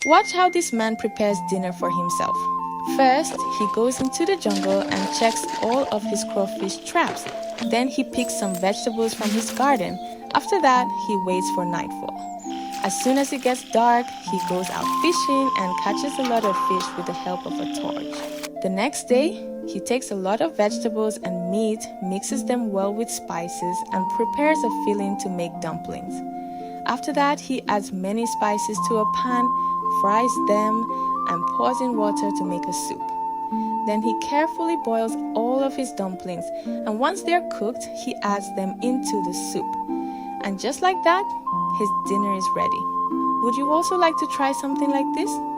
Watch how this man prepares dinner for himself. First, he goes into the jungle and checks all of his crawfish traps. Then he picks some vegetables from his garden. After that, he waits for nightfall. As soon as it gets dark, he goes out fishing and catches a lot of fish with the help of a torch. The next day, he takes a lot of vegetables and meat, mixes them well with spices, and prepares a filling to make dumplings. After that, he adds many spices to a pan, fries them, and pours in water to make a soup. Then he carefully boils all of his dumplings, and once they're cooked, he adds them into the soup. And just like that, his dinner is ready. Would you also like to try something like this?